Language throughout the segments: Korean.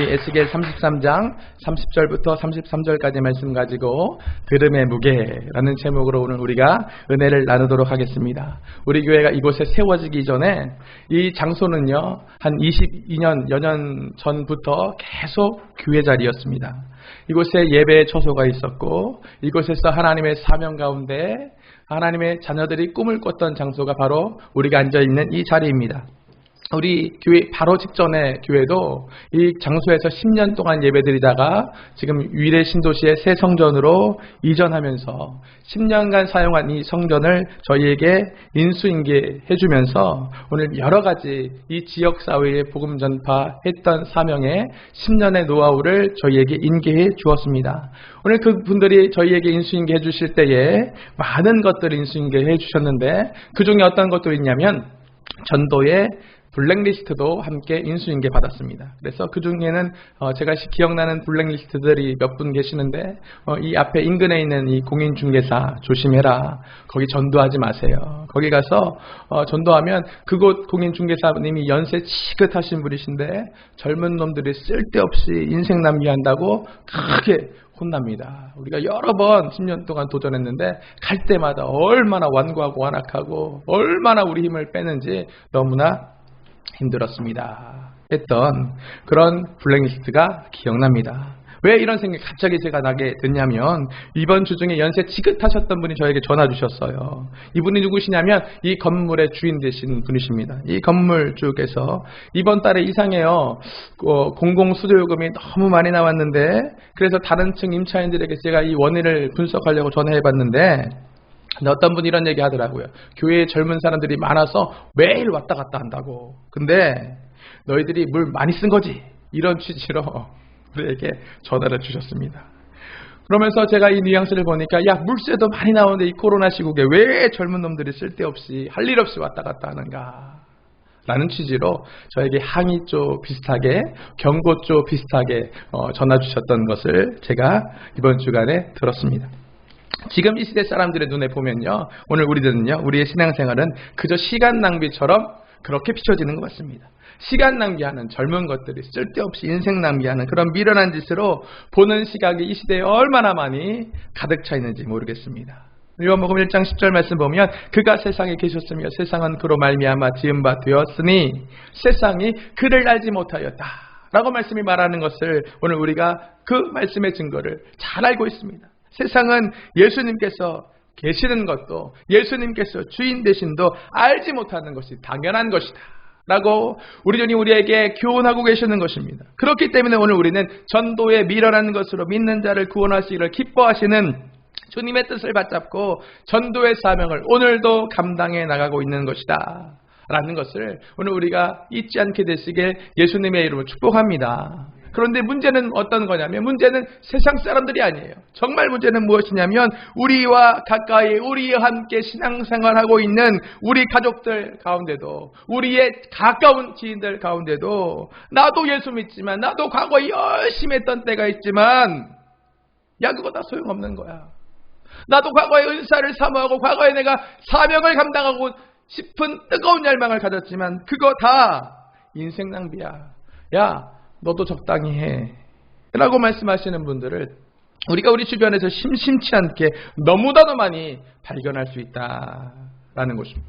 에스겔 33장 30절부터 33절까지 말씀 가지고 들음의 무게라는 제목으로 오늘 우리가 은혜를 나누도록 하겠습니다. 우리 교회가 이곳에 세워지기 전에 이 장소는요, 한 22년, 여년 전부터 계속 교회 자리였습니다. 이곳에 예배의 처소가 있었고, 이곳에서 하나님의 사명 가운데 하나님의 자녀들이 꿈을 꿨던 장소가 바로 우리가 앉아있는 이 자리입니다. 우리 교회 바로 직전의 교회도 이 장소에서 10년 동안 예배드리다가 지금 위례 신도시의 새 성전으로 이전하면서 10년간 사용한 이 성전을 저희에게 인수인계해 주면서 오늘 여러 가지 이 지역사회에 복음 전파했던 사명에 10년의 노하우를 저희에게 인계해 주었습니다. 오늘 그분들이 저희에게 인수인계해 주실 때에 많은 것들을 인수인계해 주셨는데 그 중에 어떤 것도 있냐면 전도의 블랙리스트도 함께 인수인계 받았습니다. 그래서 그 중에는 제가 기억나는 블랙리스트들이 몇 분 계시는데 이 앞에 인근에 있는 이 공인중개사 조심해라. 거기 전도하지 마세요. 거기 가서 전도하면 그곳 공인중개사님이 연세 지긋하신 분이신데 젊은 놈들이 쓸데없이 인생 낭비한다고 크게 혼납니다. 우리가 여러 번 10년 동안 도전했는데 갈 때마다 얼마나 완고하고 완악하고 얼마나 우리 힘을 빼는지 너무나 힘들었습니다. 했던 그런 블랙리스트가 기억납니다. 왜 이런 생각이 갑자기 제가 나게 됐냐면 이번 주 중에 연세 지긋하셨던 분이 저에게 전화 주셨어요. 이분이 누구시냐면 이 건물의 주인 되신 분이십니다. 이 건물주께서 이번 달에 이상해요. 공공수조요금이 너무 많이 나왔는데 그래서 다른 층 임차인들에게 제가 이 원인을 분석하려고 전화해봤는데 어떤 분이 이런 얘기 하더라고요. 교회에 젊은 사람들이 많아서 매일 왔다 갔다 한다고. 근데 너희들이 물 많이 쓴 거지. 이런 취지로 우리에게 전화를 주셨습니다. 그러면서 제가 이 뉘앙스를 보니까 야, 물세도 많이 나오는데 이 코로나 시국에 왜 젊은 놈들이 쓸데없이 할 일 없이 왔다 갔다 하는가 라는 취지로 저에게 항의 쪽 비슷하게 경고 쪽 비슷하게 전화 주셨던 것을 제가 이번 주간에 들었습니다. 지금 이 시대 사람들의 눈에 보면요, 오늘 우리들은요, 우리의 신앙생활은 그저 시간 낭비처럼 그렇게 비춰지는 것 같습니다. 시간 낭비하는 젊은 것들이 쓸데없이 인생 낭비하는 그런 미련한 짓으로 보는 시각이 이 시대에 얼마나 많이 가득 차 있는지 모르겠습니다. 요한복음 1장 10절 말씀 보면 그가 세상에 계셨으며 세상은 그로 말미암아 지은 바 되었으니 세상이 그를 알지 못하였다 라고 말씀이 말하는 것을 오늘 우리가 그 말씀의 증거를 잘 알고 있습니다. 세상은 예수님께서 계시는 것도 예수님께서 주인 되신도 알지 못하는 것이 당연한 것이다 라고 우리 주님 우리에게 교훈하고 계시는 것입니다. 그렇기 때문에 오늘 우리는 전도에 미련한 것으로 믿는 자를 구원하시기를 기뻐하시는 주님의 뜻을 받잡고 전도의 사명을 오늘도 감당해 나가고 있는 것이다 라는 것을 오늘 우리가 잊지 않게 되시길 예수님의 이름으로 축복합니다. 그런데 문제는 어떤 거냐면 문제는 세상 사람들이 아니에요. 정말 문제는 무엇이냐면 우리와 가까이 우리와 함께 신앙생활하고 있는 우리 가족들 가운데도 우리의 가까운 지인들 가운데도 나도 예수 믿지만 나도 과거에 열심히 했던 때가 있지만 야 그거 다 소용없는 거야. 나도 과거에 은사를 사모하고 과거에 내가 사명을 감당하고 싶은 뜨거운 열망을 가졌지만 그거 다 인생 낭비야. 야 너도 적당히 해 라고 말씀하시는 분들을 우리가 우리 주변에서 심심치 않게 너무나도 많이 발견할 수 있다라는 것입니다.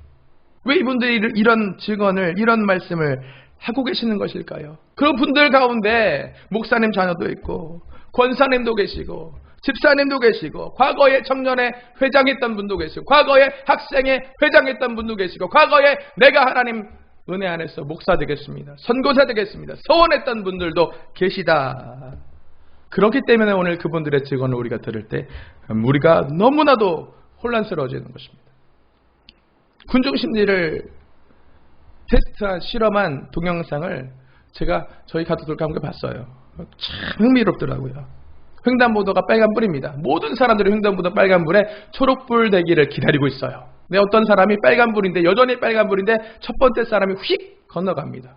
왜 이분들이 이런 증언을 이런 말씀을 하고 계시는 것일까요? 그런 분들 가운데 목사님 자녀도 있고 권사님도 계시고 집사님도 계시고 과거에 청년회 회장했던 분도 계시고 과거에 학생회 회장했던 분도 계시고 과거에 내가 하나님 은혜 안에서 목사 되겠습니다. 선교사 되겠습니다. 서원했던 분들도 계시다. 그렇기 때문에 오늘 그분들의 증언을 우리가 들을 때 우리가 너무나도 혼란스러워지는 것입니다. 군중심리를 테스트한 실험한 동영상을 제가 저희 가족들과 함께 봤어요. 참 흥미롭더라고요. 횡단보도가 빨간불입니다. 모든 사람들이 횡단보도 빨간불에 초록불 되기를 기다리고 있어요. 근데 어떤 사람이 빨간불인데 여전히 빨간불인데 첫 번째 사람이 휙 건너갑니다.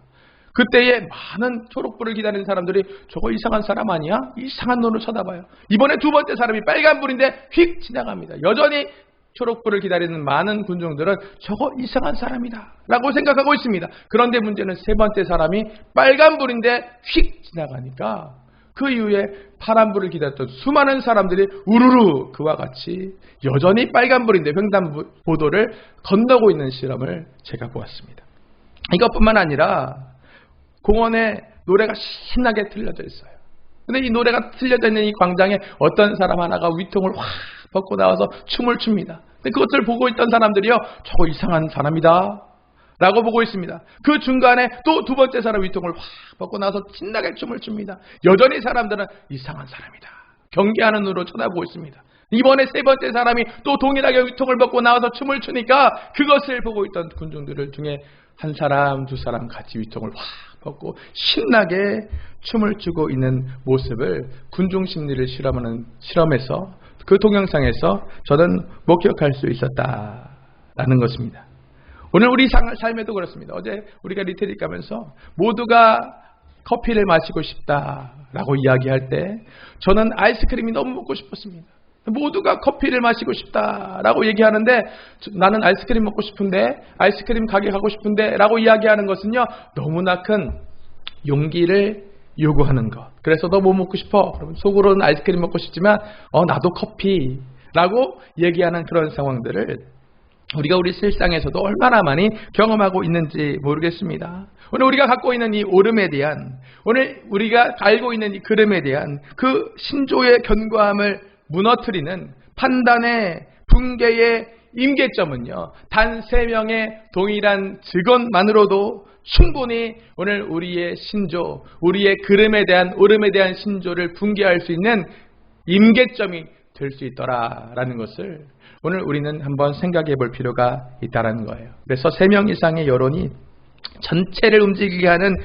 그때에 많은 초록불을 기다리는 사람들이 저거 이상한 사람 아니야? 이상한 눈으로 쳐다봐요. 이번에 두 번째 사람이 빨간불인데 휙 지나갑니다. 여전히 초록불을 기다리는 많은 군중들은 저거 이상한 사람이다 라고 생각하고 있습니다. 그런데 문제는 세 번째 사람이 빨간불인데 휙 지나가니까 그 이후에 파란불을 기다렸던 수많은 사람들이 우르르 그와 같이 여전히 빨간불인데 횡단보도를 건너고 있는 실험을 제가 보았습니다. 이것뿐만 아니라 공원에 노래가 신나게 틀려져 있어요. 근데 이 노래가 틀려져 있는 이 광장에 어떤 사람 하나가 위통을 확 벗고 나와서 춤을 춥니다. 근데 그것을 보고 있던 사람들이요, 저거 이상한 사람이다 라고 보고 있습니다. 그 중간에 또 두 번째 사람 위통을 확 벗고 나와서 신나게 춤을 춥니다. 여전히 사람들은 이상한 사람이다, 경계하는 눈으로 쳐다보고 있습니다. 이번에 세 번째 사람이 또 동일하게 위통을 벗고 나와서 춤을 추니까 그것을 보고 있던 군중들 중에 한 사람, 두 사람 같이 위통을 확 벗고 신나게 춤을 추고 있는 모습을 군중 심리를 실험해서 그 동영상에서 저는 목격할 수 있었다라는 것입니다. 오늘 우리 삶에도 그렇습니다. 어제 우리가 리트릿 가면서 모두가 커피를 마시고 싶다라고 이야기할 때 저는 아이스크림이 너무 먹고 싶었습니다. 모두가 커피를 마시고 싶다라고 얘기하는데 나는 아이스크림 먹고 싶은데, 아이스크림 가게 가고 싶은데 라고 이야기하는 것은요, 너무나 큰 용기를 요구하는 것. 그래서 너 뭐 먹고 싶어? 그러면 속으로는 아이스크림 먹고 싶지만 나도 커피라고 얘기하는 그런 상황들을 우리가 우리 실상에서도 얼마나 많이 경험하고 있는지 모르겠습니다. 오늘 우리가 갖고 있는 이 오름에 대한, 오늘 우리가 알고 있는 이 그름에 대한 그 신조의 견고함을 무너뜨리는 판단의 붕괴의 임계점은요, 단 3명의 동일한 직원만으로도 충분히 오늘 우리의 신조, 우리의 그름에 대한, 오름에 대한 신조를 붕괴할 수 있는 임계점이 될 수 있더라라는 것을 오늘 우리는 한번 생각해 볼 필요가 있다는 거예요. 그래서 3명 이상의 여론이 전체를 움직이게 하는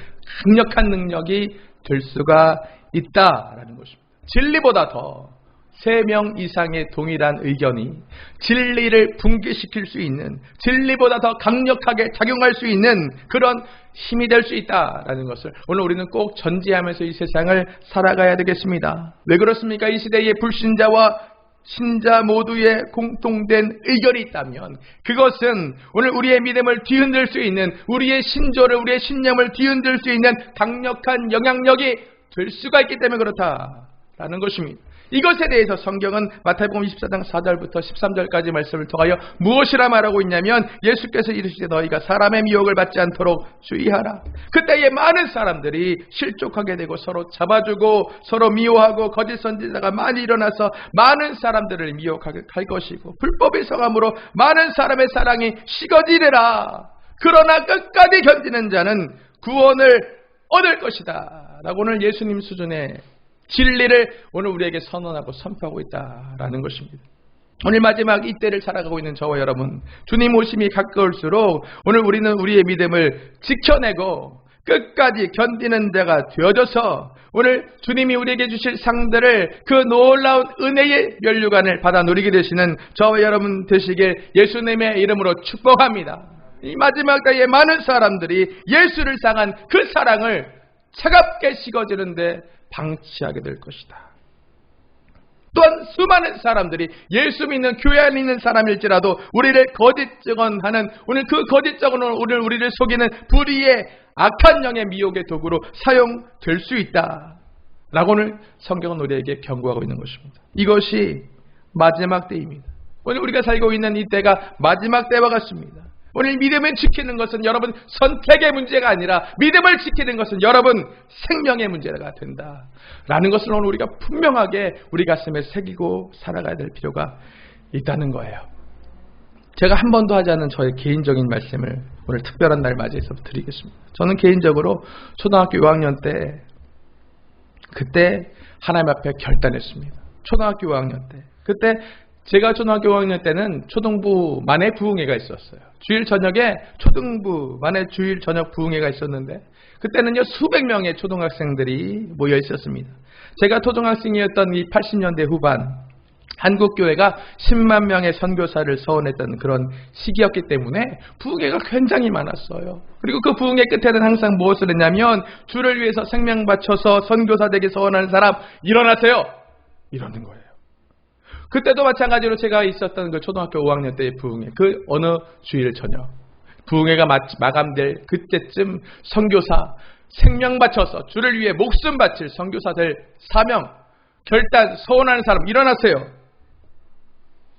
강력한 능력이 될 수가 있다라는 것입니다. 진리보다 더 3명 이상의 동일한 의견이 진리를 붕괴시킬 수 있는, 진리보다 더 강력하게 작용할 수 있는 그런 힘이 될 수 있다라는 것을 오늘 우리는 꼭 전제하면서 이 세상을 살아가야 되겠습니다. 왜 그렇습니까? 이 시대의 불신자와 신자 모두의 공통된 의견이 있다면 그것은 오늘 우리의 믿음을 뒤흔들 수 있는, 우리의 신조를, 우리의 신념을 뒤흔들 수 있는 강력한 영향력이 될 수가 있기 때문에 그렇다라는 것입니다. 이것에 대해서 성경은 마태복음 24장 4절부터 13절까지 말씀을 통하여 무엇이라 말하고 있냐면, 예수께서 이르시되 너희가 사람의 미혹을 받지 않도록 주의하라. 그때에 많은 사람들이 실족하게 되고 서로 잡아주고 서로 미워하고 거짓 선지자가 많이 일어나서 많은 사람들을 미혹하게 할 것이고 불법의 성함으로 많은 사람의 사랑이 식어지리라. 그러나 끝까지 견디는 자는 구원을 얻을 것이다 라고 오늘 예수님 수준의 진리를 오늘 우리에게 선언하고 선포하고 있다라는 것입니다. 오늘 마지막 이때를 살아가고 있는 저와 여러분, 주님 오심이 가까울수록 오늘 우리는 우리의 믿음을 지켜내고 끝까지 견디는 자가 되어져서 오늘 주님이 우리에게 주실 상들을, 그 놀라운 은혜의 면류관을 받아 누리게 되시는 저와 여러분 되시길 예수님의 이름으로 축복합니다. 이 마지막 때에 많은 사람들이 예수를 향한 그 사랑을 차갑게 식어지는데 방치하게 될 것이다. 또한 수많은 사람들이 예수 믿는 교회 안에 있는 사람일지라도 우리를 거짓 증언하는, 오늘 그 거짓 증언은 오늘 우리를 속이는 불의의 악한 영의 미혹의 도구로 사용될 수 있다 라고 오늘 성경은 우리에게 경고하고 있는 것입니다. 이것이 마지막 때입니다. 오늘 우리가 살고 있는 이 때가 마지막 때와 같습니다. 오늘 믿음을 지키는 것은 여러분 선택의 문제가 아니라 믿음을 지키는 것은 여러분 생명의 문제가 된다라는 것을 오늘 우리가 분명하게 우리 가슴에 새기고 살아가야 될 필요가 있다는 거예요. 제가 한 번도 하지 않은 저의 개인적인 말씀을 오늘 특별한 날 맞이해서 드리겠습니다. 저는 개인적으로 초등학교 5학년 때 그때 하나님 앞에 결단했습니다. 초등학교 5학년 때 그때 제가 초등학교 5학년 때는 초등부 만의 부흥회가 있었어요. 주일 저녁에 초등부 만의 주일 저녁 부흥회가 있었는데 그때는요 수백 명의 초등학생들이 모여 있었습니다. 제가 초등학생이었던 이 80년대 후반 한국교회가 10만 명의 선교사를 서원했던 그런 시기였기 때문에 부흥회가 굉장히 많았어요. 그리고 그 부흥회 끝에는 항상 무엇을 했냐면 주를 위해서 생명 바쳐서 선교사 되게 서원하는 사람 일어나세요! 이러는 거예요. 그때도 마찬가지로 제가 있었던 그 초등학교 5학년 때의 부흥회, 그 어느 주일 저녁 부흥회가 마감될 그때쯤 선교사 생명 바쳐서 주를 위해 목숨 바칠 선교사들 사명 결단 소원하는 사람 일어나세요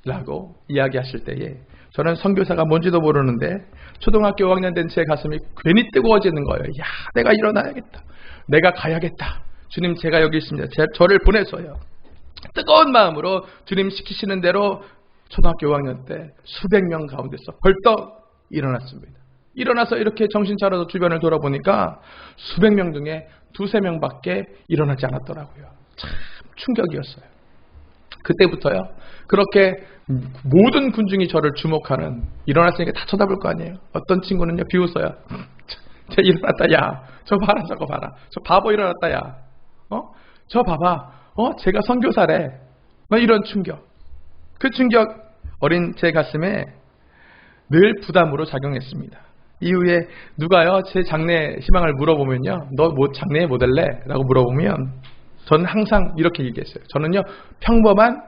라고 이야기하실 때에 저는 선교사가 뭔지도 모르는데 초등학교 5학년 된 제 가슴이 괜히 뜨거워지는 거예요. 야, 내가 일어나야겠다. 내가 가야겠다. 주님, 제가 여기 있습니다. 저를 보내서요. 뜨거운 마음으로 주님 시키시는 대로 초등학교 5학년 때 수백 명 가운데서 벌떡 일어났습니다. 일어나서 이렇게 정신 차려서 주변을 돌아보니까 수백 명 중에 두세 명밖에 일어나지 않았더라고요. 참 충격이었어요. 그때부터요. 그렇게 모든 군중이 저를 주목하는, 일어났으니까 다 쳐다볼 거 아니에요. 어떤 친구는요 비웃어요. 저 일어났다 야. 저 봐라 저거 봐라. 저 바보 일어났다 야. 저 봐봐. 제가 선교사래. 이런 충격. 그 충격 어린 제 가슴에 늘 부담으로 작용했습니다. 이후에 누가요 제 장래 희망을 물어보면요, 너 뭐 장래에 뭐 될래? 라고 물어보면 저는 항상 이렇게 얘기했어요. 저는요 평범한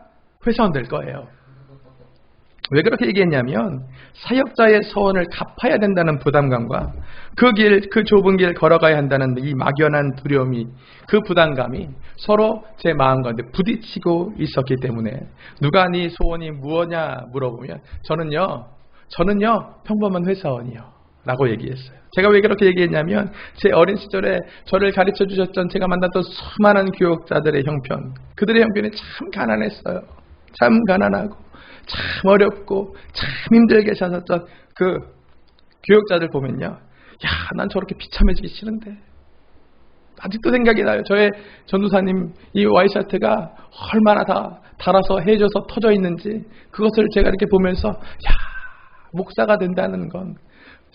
회사원 될 거예요. 왜 그렇게 얘기했냐면 사역자의 소원을 갚아야 된다는 부담감과 그 좁은 길 걸어가야 한다는 이 막연한 두려움이, 그 부담감이 서로 제 마음 가운데 부딪히고 있었기 때문에 누가 네 소원이 무엇냐 물어보면 저는요 평범한 회사원이요 라고 얘기했어요. 제가 왜 그렇게 얘기했냐면 제 어린 시절에 저를 가르쳐 주셨던 제가 만났던 수많은 교역자들의 형편, 그들의 형편이 참 가난했어요. 참 가난하고 참 어렵고 참 힘들게 사셨던 그 교역자들 보면요, 야, 난 저렇게 비참해지기 싫은데. 아직도 생각이 나요. 저의 전도사님 이 와이셔츠가 얼마나 다 달아서 해져서 터져 있는지, 그것을 제가 이렇게 보면서 야, 목사가 된다는 건,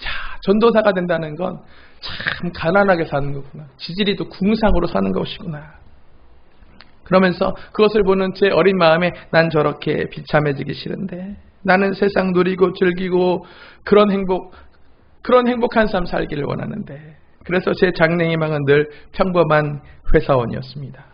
야, 전도사가 된다는 건 참 가난하게 사는 거구나. 지지리도 궁상으로 사는 것이구나. 그러면서 그것을 보는 제 어린 마음에 난 저렇게 비참해지기 싫은데, 나는 세상 누리고 즐기고 그런 행복한 삶 살기를 원하는데. 그래서 제 장래 희망은 늘 평범한 회사원이었습니다.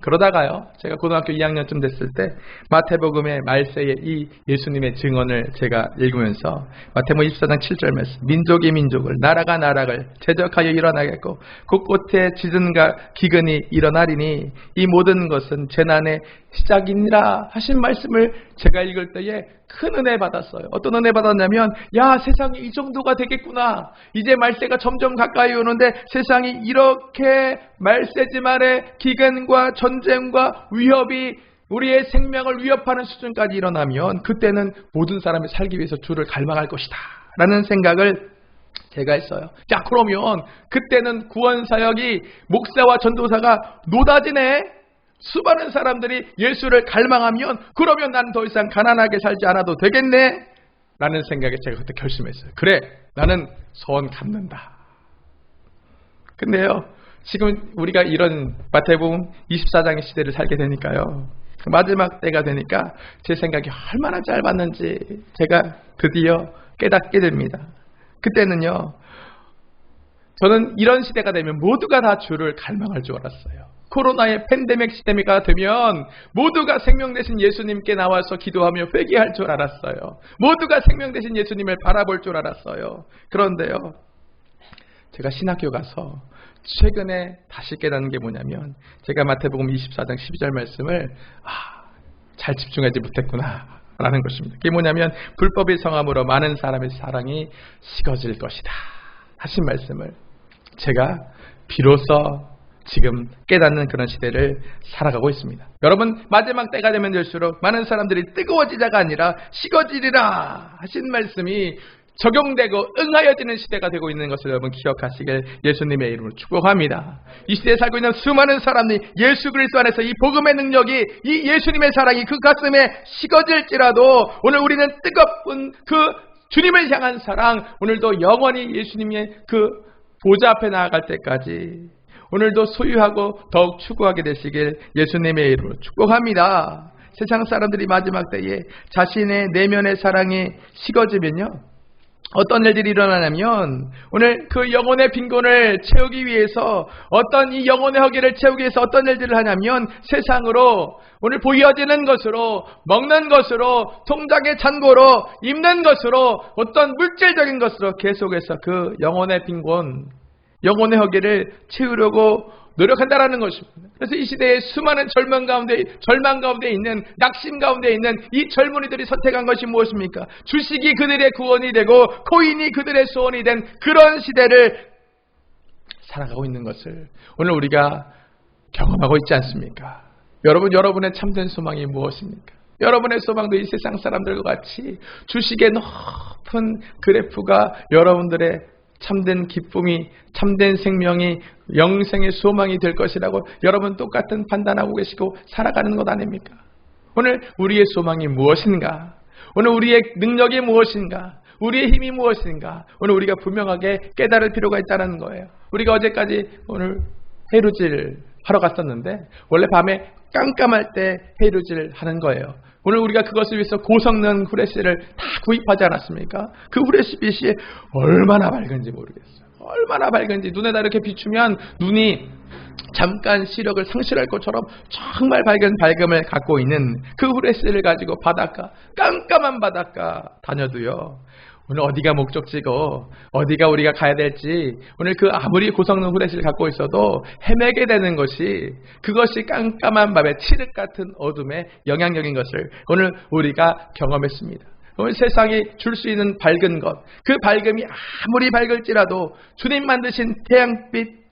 그러다가요, 제가 고등학교 2학년쯤 됐을 때 마태복음의 말세의 이 예수님의 증언을 제가 읽으면서 마태복음 24장 7절 말씀, 민족이 민족을, 나라가 나라를 대적하여 일어나겠고 곳곳에 지진과 기근이 일어나리니 이 모든 것은 재난의 시작이니라 하신 말씀을 제가 읽을 때에 큰 은혜 받았어요. 어떤 은혜 받았냐면, 야, 세상이 이 정도가 되겠구나. 이제 말세가 점점 가까이 오는데 세상이 이렇게 말세지만의 기근과 전쟁과 위협이 우리의 생명을 위협하는 수준까지 일어나면 그때는 모든 사람이 살기 위해서 주를 갈망할 것이다 라는 생각을 제가 했어요. 자, 그러면 그때는 구원사역이 목사와 전도사가 노다지네. 수많은 사람들이 예수를 갈망하면 그러면 난 더 이상 가난하게 살지 않아도 되겠네 라는 생각에 제가 그때 결심했어요. 그래, 나는 소원 갚는다. 근데요, 지금 우리가 이런 마태복음 24장의 시대를 살게 되니까요, 마지막 때가 되니까 제 생각이 얼마나 짧았는지 제가 드디어 깨닫게 됩니다. 그때는요, 저는 이런 시대가 되면 모두가 다 주를 갈망할 줄 알았어요. 코로나의 팬데믹 시대가 되면 모두가 생명 되신 예수님께 나와서 기도하며 회개할 줄 알았어요. 모두가 생명 되신 예수님을 바라볼 줄 알았어요. 그런데요, 제가 신학교 가서 최근에 다시 깨닫는 게 뭐냐면, 제가 마태복음 24장 12절 말씀을 잘 집중하지 못했구나 라는 것입니다. 그게 뭐냐면, 불법의 성함으로 많은 사람의 사랑이 식어질 것이다 하신 말씀을 제가 비로소 지금 깨닫는 그런 시대를 살아가고 있습니다. 여러분, 마지막 때가 되면 될수록 많은 사람들이 뜨거워지자가 아니라 식어지리라 하신 말씀이 적용되고 응하여지는 시대가 되고 있는 것을 여러분 기억하시길 예수님의 이름으로 축복합니다. 이 시대에 살고 있는 수많은 사람들이 예수 그리스도 안에서 이 복음의 능력이, 이 예수님의 사랑이 그 가슴에 식어질지라도 오늘 우리는 뜨겁은 그 주님을 향한 사랑, 오늘도 영원히 예수님의 그 보좌 앞에 나아갈 때까지 오늘도 소유하고 더욱 추구하게 되시길 예수님의 이름으로 축복합니다. 세상 사람들이 마지막 때에 자신의 내면의 사랑이 식어지면요, 어떤 일들이 일어나냐면 오늘 그 영혼의 빈곤을 채우기 위해서 어떤 이 영혼의 허기를 채우기 위해서 어떤 일들을 하냐면 세상으로 오늘 보여지는 것으로 먹는 것으로 통장의 잔고로 입는 것으로 어떤 물질적인 것으로 계속해서 그 영혼의 빈곤 영혼의 허기를 채우려고 노력한다라는 것입니다. 그래서 이 시대에 수많은 절망 가운데 있는 낙심 가운데 있는 이 젊은이들이 선택한 것이 무엇입니까? 주식이 그들의 구원이 되고 코인이 그들의 소원이 된 그런 시대를 살아가고 있는 것을 오늘 우리가 경험하고 있지 않습니까? 여러분의 참된 소망이 무엇입니까? 여러분의 소망도 이 세상 사람들과 같이 주식의 높은 그래프가 여러분들의 참된 기쁨이, 참된 생명이, 영생의 소망이 될 것이라고 여러분 똑같은 판단하고 계시고 살아가는 것 아닙니까? 오늘 우리의 소망이 무엇인가? 오늘 우리의 능력이 무엇인가? 우리의 힘이 무엇인가? 오늘 우리가 분명하게 깨달을 필요가 있다는 거예요. 우리가 어제까지 오늘 해루질 하러 갔었는데 원래 밤에 깜깜할 때 해루질 하는 거예요. 오늘 우리가 그것을 위해서 고성능 후레쉬를 다 구입하지 않았습니까? 그 후레쉬빛이 얼마나 밝은지 모르겠어요. 얼마나 밝은지 눈에다 이렇게 비추면 눈이 잠깐 시력을 상실할 것처럼 정말 밝은 밝음을 갖고 있는 그 후레쉬를 가지고 깜깜한 바닷가 다녀도요. 오늘 어디가 목적지고 어디가 우리가 가야 될지 오늘 그 아무리 고성능 후레쉬를 갖고 있어도 헤매게 되는 것이 그것이 깜깜한 밤의 칠흑 같은 어둠의 영향력인 것을 오늘 우리가 경험했습니다. 오늘 세상이 줄 수 있는 밝은 것, 그 밝음이 아무리 밝을지라도 주님 만드신 태양빛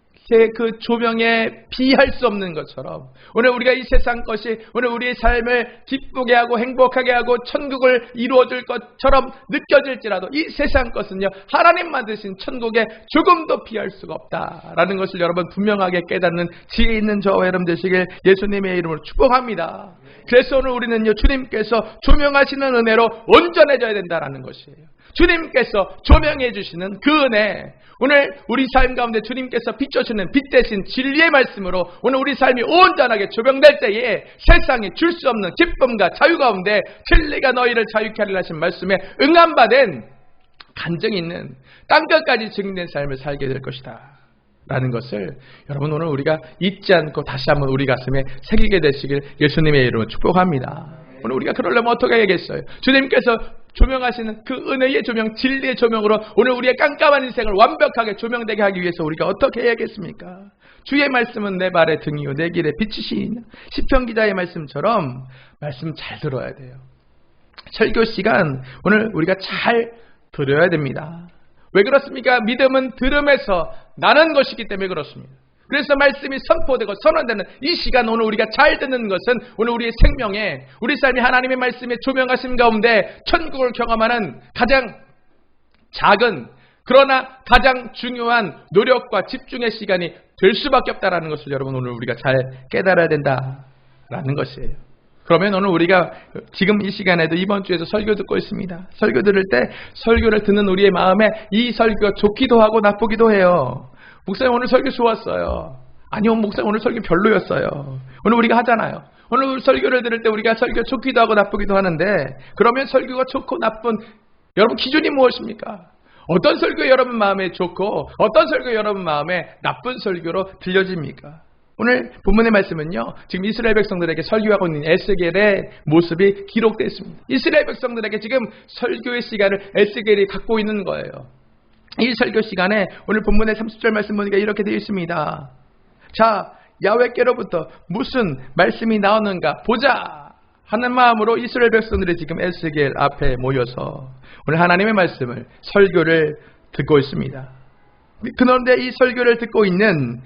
그 조명에 비할 수 없는 것처럼 오늘 우리가 이 세상 것이 오늘 우리의 삶을 기쁘게 하고 행복하게 하고 천국을 이루어줄 것처럼 느껴질지라도 이 세상 것은요 하나님 만드신 천국에 조금도 비할 수가 없다라는 것을 여러분 분명하게 깨닫는 지혜 있는 저와 여러분 되시길 예수님의 이름으로 축복합니다. 그래서 오늘 우리는요 주님께서 조명하시는 은혜로 온전해져야 된다라는 것이에요. 주님께서 조명해 주시는 그 은혜, 오늘 우리 삶 가운데 주님께서 비춰주는 빛 대신 진리의 말씀으로 오늘 우리 삶이 온전하게 조명될 때에 세상이 줄 수 없는 기쁨과 자유 가운데 진리가 너희를 자유케 하리라 하신 말씀에 응함받은 간증이 있는 땅끝까지 증인된 삶을 살게 될 것이다 라는 것을 여러분 오늘 우리가 잊지 않고 다시 한번 우리 가슴에 새기게 되시길 예수님의 이름으로 축복합니다. 오늘 우리가 그러려면 어떻게 해야겠어요? 주님께서 조명하시는 그 은혜의 조명, 진리의 조명으로 오늘 우리의 깜깜한 인생을 완벽하게 조명되게 하기 위해서 우리가 어떻게 해야겠습니까? 주의 말씀은 내 발의 등이요 내 길의 빛이시니라. 시편 기자의 말씀처럼 말씀 잘 들어야 돼요. 설교 시간 오늘 우리가 잘 들어야 됩니다. 왜 그렇습니까? 믿음은 들음에서 나는 것이기 때문에 그렇습니다. 그래서 말씀이 선포되고 선언되는 이 시간 오늘 우리가 잘 듣는 것은 오늘 우리의 생명에 우리 삶이 하나님의 말씀에 조명하심 가운데 천국을 경험하는 가장 작은 그러나 가장 중요한 노력과 집중의 시간이 될 수밖에 없다라는 것을 여러분 오늘 우리가 잘 깨달아야 된다라는 것이에요. 그러면 오늘 우리가 지금 이 시간에도 이번 주에도 설교 듣고 있습니다. 설교 들을 때 설교를 듣는 우리의 마음에 이 설교가 좋기도 하고 나쁘기도 해요. 목사님 오늘 설교 좋았어요. 아니요 목사님 오늘 설교 별로였어요. 오늘 우리가 하잖아요. 오늘 설교를 들을 때 우리가 설교 좋기도 하고 나쁘기도 하는데 그러면 설교가 좋고 나쁜 여러분 기준이 무엇입니까? 어떤 설교 여러분 마음에 좋고 어떤 설교 여러분 마음에 나쁜 설교로 들려집니까? 오늘 본문의 말씀은요 지금 이스라엘 백성들에게 설교하고 있는 에스겔의 모습이 기록되어 있습니다. 이스라엘 백성들에게 지금 설교의 시간을 에스겔이 갖고 있는 거예요. 이 설교 시간에 오늘 본문의 30절 말씀 보니까 이렇게 되어 있습니다. 자 야훼께로부터 무슨 말씀이 나오는가 보자 하는 마음으로 이스라엘 백성들이 지금 에스겔 앞에 모여서 오늘 하나님의 말씀을 설교를 듣고 있습니다. 그런데 이 설교를 듣고 있는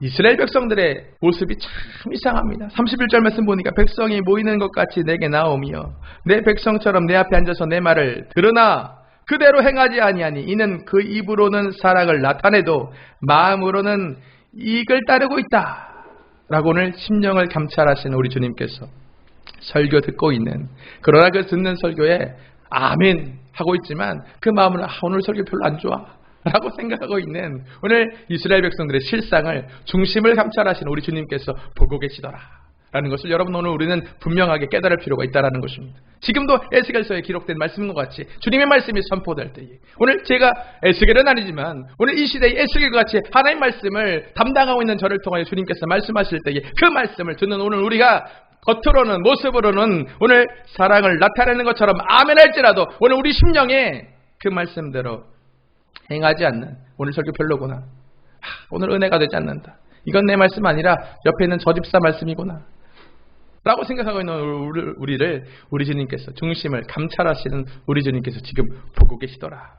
이스라엘 백성들의 모습이 참 이상합니다. 31절 말씀 보니까 백성이 모이는 것 같이 내게 나오며 내 백성처럼 내 앞에 앉아서 내 말을 들으나 그대로 행하지 아니하니 이는 그 입으로는 사랑을 나타내도 마음으로는 이익을 따르고 있다 라고 오늘 심령을 감찰하시는 우리 주님께서 설교 듣고 있는 그러나 그 듣는 설교에 아멘 하고 있지만 그 마음은 오늘 설교 별로 안 좋아 라고 생각하고 있는 오늘 이스라엘 백성들의 실상을 중심을 감찰하시는 우리 주님께서 보고 계시더라 라는 것을 여러분 오늘 우리는 분명하게 깨달을 필요가 있다는 것입니다. 지금도 에스겔서에 기록된 말씀과 같이 주님의 말씀이 선포될 때에 오늘 제가 에스겔은 아니지만 오늘 이 시대의 에스겔과 같이 하나님의 말씀을 담당하고 있는 저를 통하여 주님께서 말씀하실 때에 그 말씀을 듣는 오늘 우리가 겉으로는 모습으로는 오늘 사랑을 나타내는 것처럼 아멘 할지라도 오늘 우리 심령에 그 말씀대로 행하지 않는 오늘 설교 별로구나. 오늘 은혜가 되지 않는다. 이건 내 말씀 아니라 옆에 있는 저 집사 말씀이구나 라고 생각하고 있는 우리를 우리 주님께서 중심을 감찰하시는 우리 주님께서 지금 보고 계시더라.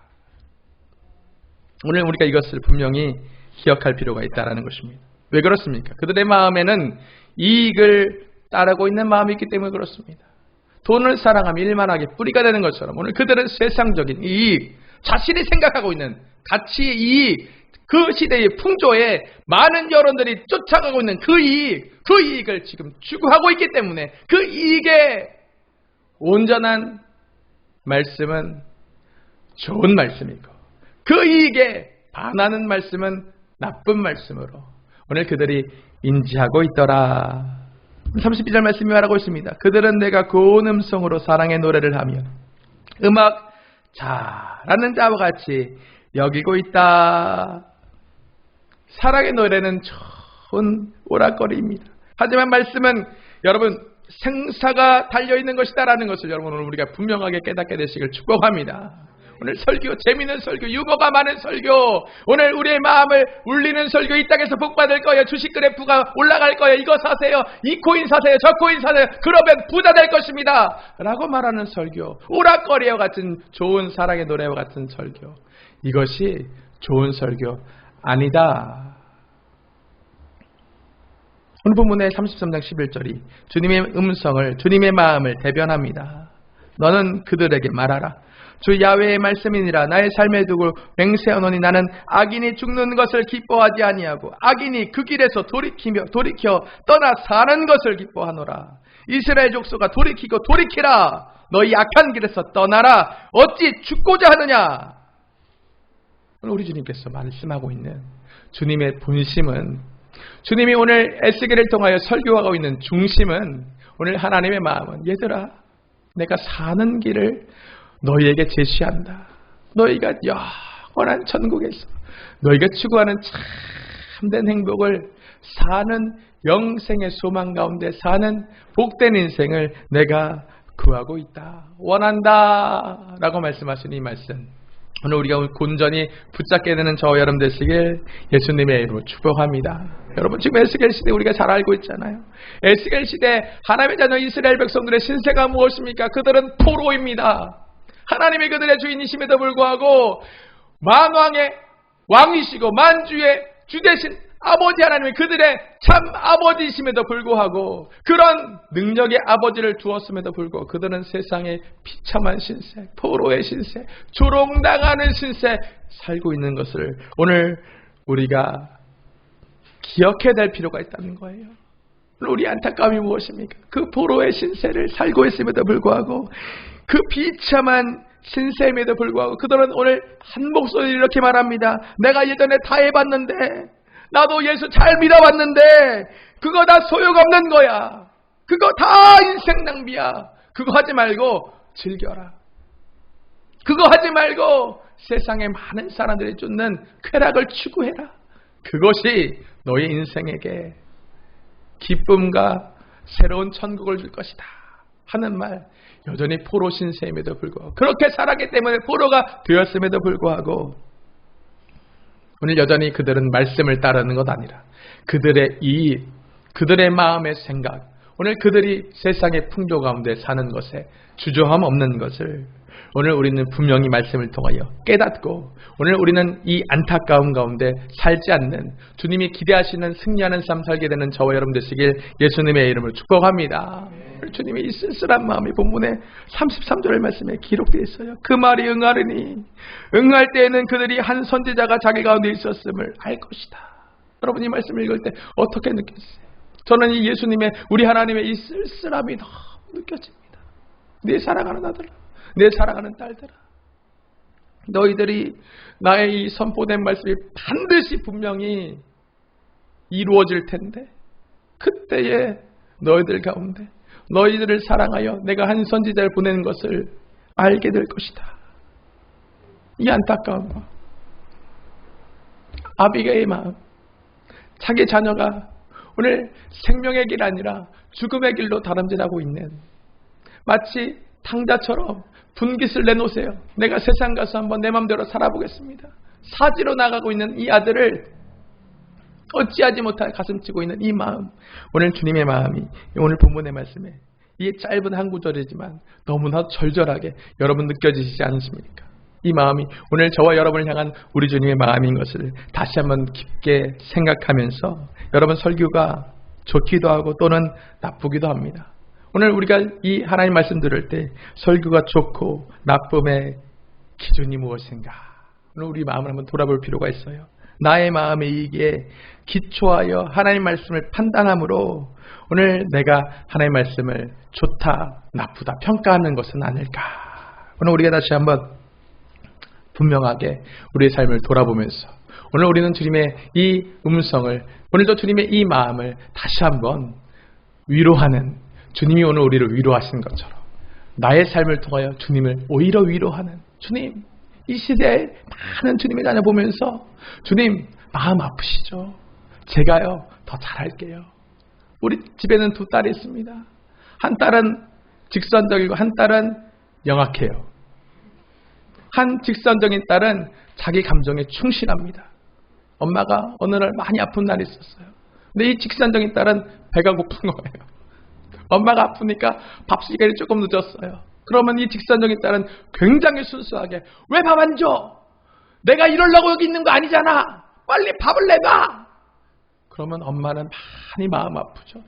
오늘 우리가 이것을 분명히 기억할 필요가 있다는 것입니다. 왜 그렇습니까? 그들의 마음에는 이익을 따르고 있는 마음이 있기 때문에 그렇습니다. 돈을 사랑하며 일만하게 뿌리가 되는 것처럼 오늘 그들은 세상적인 이익, 자신이 생각하고 있는 가치의 이익, 그 시대의 풍조에 많은 여론들이 쫓아가고 있는 그 이익을 지금 추구하고 있기 때문에 그 이익의 온전한 말씀은 좋은 말씀이고 그 이익에 반하는 말씀은 나쁜 말씀으로 오늘 그들이 인지하고 있더라. 32절 말씀이 말하고 있습니다. 그들은 내가 고운 음성으로 사랑의 노래를 하며 음악 잘하는 자와 같이 여기고 있다. 사랑의 노래는 좋은 오락거리입니다. 하지만 말씀은 여러분 생사가 달려있는 것이다라는 것을 여러분 오늘 우리가 분명하게 깨닫게 되시길 축복합니다. 오늘 설교, 재미있는 설교, 유머가 많은 설교, 오늘 우리의 마음을 울리는 설교, 이 땅에서 복받을 거예요. 주식 그래프가 올라갈 거예요. 이거 사세요. 이 코인 사세요. 저 코인 사세요. 그러면 부자 될 것입니다. 라고 말하는 설교, 오락거리와 같은 좋은 사랑의 노래와 같은 설교, 이것이 좋은 설교 아니다. 오늘 본문의 33장 11절이 주님의 음성을, 주님의 마음을 대변합니다. 너는 그들에게 말하라. 주 야훼의 말씀이니라. 나의 삶에 두고 맹세하노니 나는 악인이 죽는 것을 기뻐하지 아니하고 악인이 그 길에서 돌이켜 떠나 사는 것을 기뻐하노라. 이스라엘 족속아 돌이키고 돌이키라. 너희 악한 길에서 떠나라. 어찌 죽고자 하느냐. 오늘 우리 주님께서 말씀하고 있는 주님의 본심은, 주님이 오늘 에스겔을 통하여 설교하고 있는 중심은, 오늘 하나님의 마음은, 얘들아 내가 사는 길을 너희에게 제시한다. 너희가 영원한 천국에서 너희가 추구하는 참된 행복을 사는 영생의 소망 가운데 사는 복된 인생을 내가 구하고 있다. 원한다. 라고 말씀하신 이 말씀, 오늘 우리가 온전히 붙잡게 되는 저와 여러분 되시길 예수님의 이름으로 축복합니다. 여러분 지금 에스겔 시대 우리가 잘 알고 있잖아요. 에스겔 시대 하나님의 자녀 이스라엘 백성들의 신세가 무엇입니까? 그들은 포로입니다. 하나님이 그들의 주인이심에도 불구하고 만왕의 왕이시고 만주의 주 되신 아버지 하나님이 그들의 참 아버지이심에도 불구하고, 그런 능력의 아버지를 두었음에도 불구하고 그들은 세상의 비참한 신세, 포로의 신세, 조롱당하는 신세 살고 있는 것을 오늘 우리가 기억해야 될 필요가 있다는 거예요. 우리 안타까움이 무엇입니까? 그 포로의 신세를 살고 있음에도 불구하고, 그 비참한 신세임에도 불구하고 그들은 오늘 한 목소리로 이렇게 말합니다. 내가 예전에 다 해봤는데, 나도 예수 잘 믿어봤는데 그거 다 소용없는 거야. 그거 다 인생 낭비야. 그거 하지 말고 즐겨라. 그거 하지 말고 세상에 많은 사람들이 쫓는 쾌락을 추구해라. 그것이 너의 인생에게 기쁨과 새로운 천국을 줄 것이다 하는 말, 여전히 포로 신세임에도 불구하고, 그렇게 살았기 때문에 포로가 되었음에도 불구하고 오늘 여전히 그들은 말씀을 따르는 것 아니라 그들의 이익, 그들의 마음의 생각, 오늘 그들이 세상의 풍조 가운데 사는 것에 주저함 없는 것을 오늘 우리는 분명히 말씀을 통하여 깨닫고, 오늘 우리는 이 안타까움 가운데 살지 않는, 주님이 기대하시는 승리하는 삶 살게 되는 저와 여러분 되시길 예수님의 이름으로 축복합니다. 주님의 이 쓸쓸한 마음이 본문에 33절 말씀에 기록되어 있어요. 그 말이 응하리니 응할 때에는 그들이 한 선지자가 자기 가운데 있었음을 알 것이다. 여러분 이 말씀을 읽을 때 어떻게 느꼈어요? 저는 이 예수님의, 우리 하나님의 이 쓸쓸함이 너무 느껴집니다. 내 사랑하는 아들아, 내 사랑하는 딸들아, 너희들이 나의 이 선포된 말씀이 반드시 분명히 이루어질 텐데, 그때에 너희들 가운데 너희들을 사랑하여 내가 한 선지자를 보내는 것을 알게 될 것이다. 이 안타까운 마음, 아비가의 마음, 자기 자녀가 오늘 생명의 길 아니라 죽음의 길로 다름질하고 있는, 마치 탕자처럼 분깃을 내놓으세요. 내가 세상 가서 한번 내 맘대로 살아보겠습니다. 사지로 나가고 있는 이 아들을 어찌하지 못할 가슴치고 있는 이 마음, 오늘 주님의 마음이 오늘 본문의 말씀에 이 짧은 한 구절이지만 너무나 절절하게 여러분 느껴지시지 않으십니까? 이 마음이 오늘 저와 여러분을 향한 우리 주님의 마음인 것을 다시 한번 깊게 생각하면서 여러분 설교가 좋기도 하고 또는 나쁘기도 합니다. 오늘 우리가 이 하나님 말씀 들을 때 설교가 좋고 나쁨의 기준이 무엇인가? 오늘 우리 마음을 한번 돌아볼 필요가 있어요. 나의 마음에 이게 기초하여 하나님 말씀을 판단함으로 오늘 내가 하나님 말씀을 좋다, 나쁘다 평가하는 것은 아닐까? 오늘 우리가 다시 한번 분명하게 우리의 삶을 돌아보면서 오늘 우리는 주님의 이 음성을, 오늘도 주님의 이 마음을 다시 한번 위로하는, 주님이 오늘 우리를 위로하신 것처럼 나의 삶을 통하여 주님을 오히려 위로하는, 주님 이 시대에 많은 주님의 자녀 보면서 주님 마음 아프시죠? 제가요 더 잘할게요. 우리 집에는 두 딸이 있습니다. 한 딸은 직선적이고 한 딸은 영악해요. 한 직선적인 딸은 자기 감정에 충실합니다. 엄마가 어느 날 많이 아픈 날이 있었어요. 근데 이 직선적인 딸은 배가 고픈 거예요. 엄마가 아프니까 밥 시간이 조금 늦었어요. 그러면 이 직선적인 딸은 굉장히 순수하게, 왜 밥 안 줘? 내가 이러려고 여기 있는 거 아니잖아. 빨리 밥을 내놔. 그러면 엄마는 많이 마음 아프죠.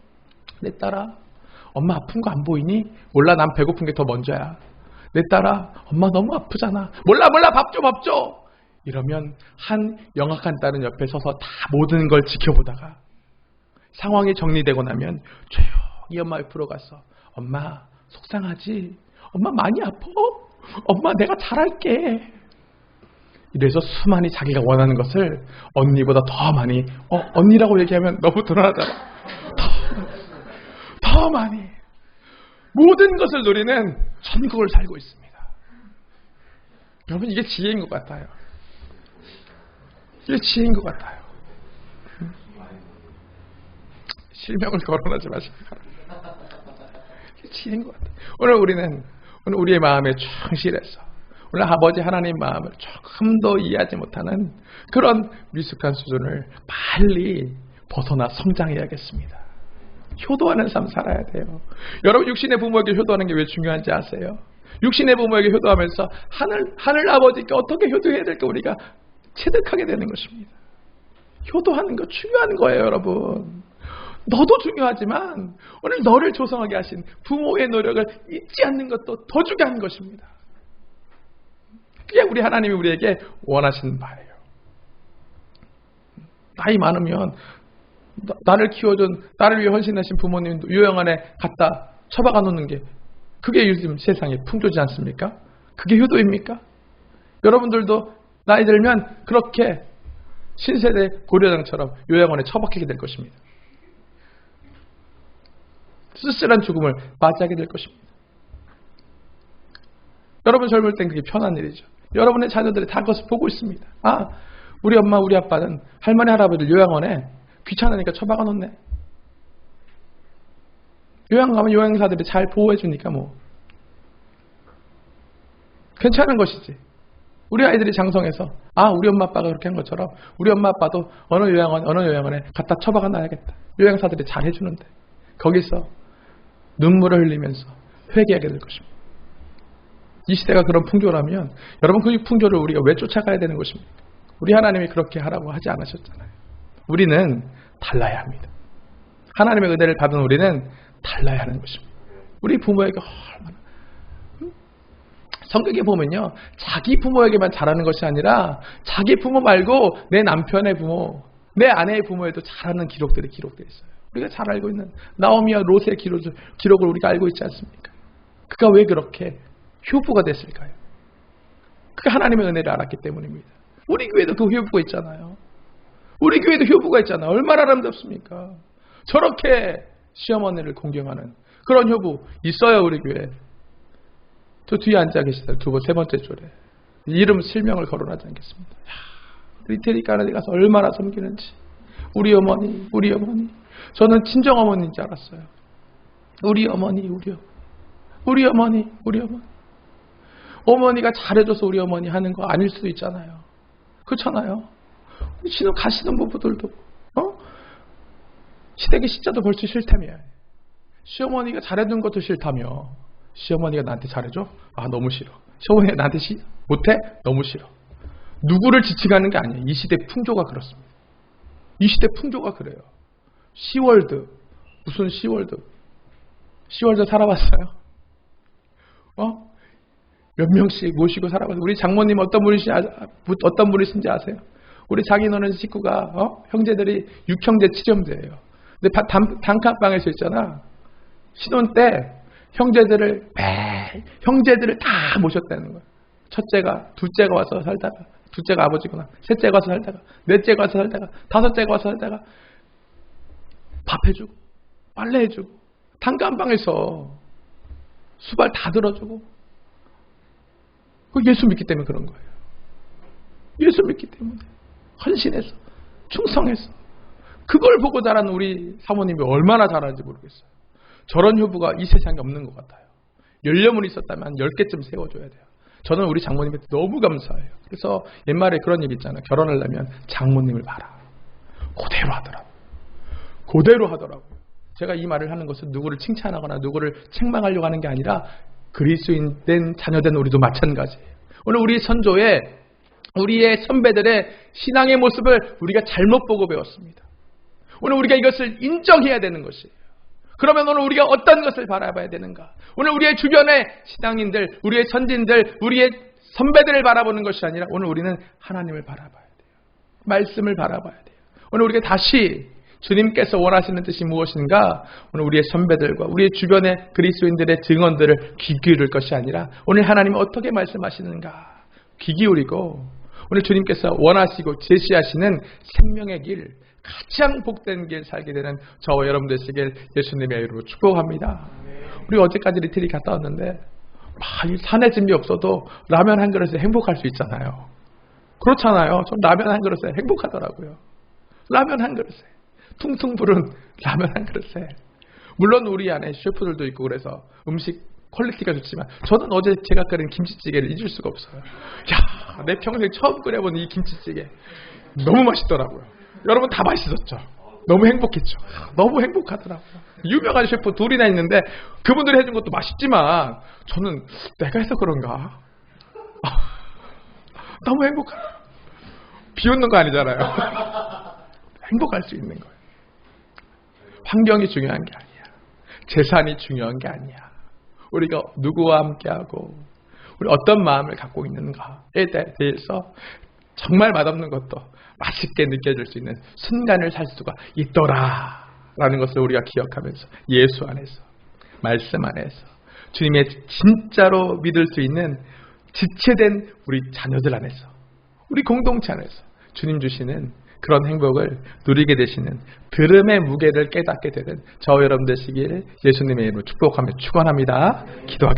내 딸아, 엄마 아픈 거 안 보이니? 몰라, 난 배고픈 게 더 먼저야. 내 딸아, 엄마 너무 아프잖아. 몰라, 밥 줘. 이러면 한 영악한 딸은 옆에 서서 다 모든 걸 지켜보다가 상황이 정리되고 나면 조용히 엄마 옆으로 가서, 엄마 속상하지? 엄마 많이 아파? 엄마 내가 잘할게. 이래서 수많이 자기가 원하는 것을 언니보다 더 많이, 언니라고 얘기하면 너무 드러나잖아. 더 많이 모든 것을 누리는 천국을 살고 있습니다. 여러분, 이게 지혜인 것 같아요. 이게 지혜인 것 같아요. 실명을 거론하지 마시기 바랍니다. 이게 지혜인 것 같아요. 오늘 우리의 마음에 충실해서 오늘 아버지 하나님 마음을 조금도 이해하지 못하는 그런 미숙한 수준을 빨리 벗어나 성장해야겠습니다. 효도하는 삶 살아야 돼요. 여러분, 육신의 부모에게 효도하는 게 왜 중요한지 아세요? 육신의 부모에게 효도하면서 하늘 아버지께 어떻게 효도해야 될까 우리가 체득하게 되는 것입니다. 효도하는 거 중요한 거예요, 여러분. 너도 중요하지만 오늘 너를 조성하게 하신 부모의 노력을 잊지 않는 것도 더 중요한 것입니다. 그게 우리 하나님이 우리에게 원하시는 바예요. 나이 많으면 나를 키워준, 나를 위해 헌신하신 부모님도 요양원에 갖다 처박아 놓는 게 그게 요즘 세상의 풍조지 않습니까? 그게 효도입니까? 여러분들도 나이 들면 그렇게 신세대 고려장처럼 요양원에 처박히게 될 것입니다. 쓸쓸한 죽음을 맞이하게 될 것입니다. 여러분 젊을 땐 그게 편한 일이죠. 여러분의 자녀들이 다 그것을 보고 있습니다. 아, 우리 엄마 우리 아빠는 할머니 할아버지를 요양원에 귀찮으니까 처박아 놓네. 요양 가면 요양사들이 잘 보호해 주니까 뭐 괜찮은 것이지. 우리 아이들이 장성해서 우리 엄마 아빠가 그렇게 한 것처럼 우리 엄마 아빠도 어느 요양원에 갖다 처박아 놔야겠다. 요양사들이 잘 해주는데 거기서 눈물을 흘리면서 회개하게 될 것입니다. 이 시대가 그런 풍조라면 여러분, 그 풍조를 우리가 왜 쫓아가야 되는 것입니까? 우리 하나님이 그렇게 하라고 하지 않으셨잖아요. 우리는 달라야 합니다. 하나님의 은혜를 받은 우리는 달라야 하는 것입니다. 우리 부모에게 얼마나, 성경에 보면요, 자기 부모에게만 잘하는 것이 아니라 자기 부모 말고 내 남편의 부모, 내 아내의 부모에도 잘하는 기록들이 기록되어 있어요. 우리가 잘 알고 있는 나오미와 롯의 기록을 우리가 알고 있지 않습니까? 그가 왜 그렇게 효부가 됐을까요? 그가 하나님의 은혜를 알았기 때문입니다. 우리 교회도 그 효부가 있잖아요. 우리 교회도 효부가 있잖아요. 얼마나 아름답습니까? 저렇게 시어머니를 공경하는 그런 효부 있어요, 우리 교회. 저 뒤에 앉아 계시다. 세 번째 줄에 이름 실명을 거론하지 않겠습니다. 우리 테리 가나디 가서 얼마나 섬기는지. 우리 어머니. 저는 친정 어머니인 줄 알았어요. 우리 어머니. 어머니가 잘해줘서 우리 어머니 하는 거 아닐 수도 있잖아요. 그렇잖아요. 신혼 가시는 부부들도 시댁의 시자도 벌써 싫다며. 시어머니가 잘해준 것도 싫다며. 시어머니가 나한테 잘해줘? 아, 너무 싫어. 시어머니가 나한테 못해? 너무 싫어. 누구를 지칭하는 게 아니에요. 이 시대 풍조가 그렇습니다. 이 시대 풍조가 그래요. 시월드. 무슨 시월드? 시월드 살아봤어요? 몇 명씩 모시고 살아봤어요. 우리 장모님 어떤 분이신지 아세요? 우리 장인어른 식구가 형제들이 6형제 7형제예요. 근데 단칸방에서 있잖아. 신혼 때 형제들을 다 모셨다는 거예요. 첫째가, 둘째가 와서 살다가, 둘째가 아버지구나. 셋째가 와서 살다가, 넷째가 와서 살다가, 다섯째가 와서 살다가 밥 해주고 빨래 해주고 단칸방에서 수발 다 들어주고. 그 예수 믿기 때문에 그런 거예요. 예수 믿기 때문에 헌신해서 충성해서 그걸 보고 자란 우리 사모님이 얼마나 잘하는지 모르겠어요. 저런 효부가 이 세상에 없는 것 같아요. 10명은 있었다면 10개쯤 세워줘야 돼요. 저는 우리 장모님한테 너무 감사해요. 그래서 옛말에 그런 얘기 있잖아요. 결혼하려면 장모님을 봐라. 그대로 하더라고요. 제가 이 말을 하는 것은 누구를 칭찬하거나 누구를 책망하려고 하는 게 아니라 그리스도인 된 자녀된 우리도 마찬가지예요. 오늘 우리 선조의 우리의 선배들의 신앙의 모습을 우리가 잘못 보고 배웠습니다. 오늘 우리가 이것을 인정해야 되는 것이에요. 그러면 오늘 우리가 어떤 것을 바라봐야 되는가? 오늘 우리의 주변의 신앙인들, 우리의 선진들, 우리의 선배들을 바라보는 것이 아니라 오늘 우리는 하나님을 바라봐야 돼요. 말씀을 바라봐야 돼요. 오늘 우리가 다시 주님께서 원하시는 뜻이 무엇인가? 오늘 우리의 선배들과 우리의 주변의 그리스도인들의 증언들을 귀 기울일 것이 아니라 오늘 하나님은 어떻게 말씀하시는가? 귀 기울이고 오늘 주님께서 원하시고 제시하시는 생명의 길, 가장 복된 길 살게 되는 저와 여러분 되시길 예수님의 이름으로 축복합니다. 우리 어제까지 리트리 갔다 왔는데 산에 짐이 없어도 라면 한 그릇에 행복할 수 있잖아요. 그렇잖아요. 전 라면 한 그릇에 행복하더라고요. 라면 한 그릇에 퉁퉁 부른 라면 한 그릇에. 물론 우리 안에 셰프들도 있고 그래서 음식 퀄리티가 좋지만 저는 어제 제가 끓인 김치찌개를 잊을 수가 없어요. 야, 내 평생 처음 끓여본 이 김치찌개 너무 맛있더라고요. 여러분 다 맛있었죠? 너무 행복했죠? 너무 행복하더라고요. 유명한 셰프 둘이나 있는데 그분들이 해준 것도 맛있지만 저는 내가 해서 그런가? 너무 행복하다. 비웃는 거 아니잖아요. 행복할 수 있는 거예요. 환경이 중요한 게 아니야. 재산이 중요한 게 아니야. 우리가 누구와 함께하고 우리 어떤 마음을 갖고 있는가에 대해서 정말 맛없는 것도 맛있게 느껴질 수 있는 순간을 살 수가 있더라 라는 것을 우리가 기억하면서 예수 안에서 말씀 안에서 주님의 진짜로 믿을 수 있는 지체된 우리 자녀들 안에서 우리 공동체 안에서 주님 주시는 그런 행복을 누리게 되시는 들음의 무게를 깨닫게 되는 저와 여러분 되시길 예수님의 이름으로 축복하며 축원합니다. 기도하겠습니다.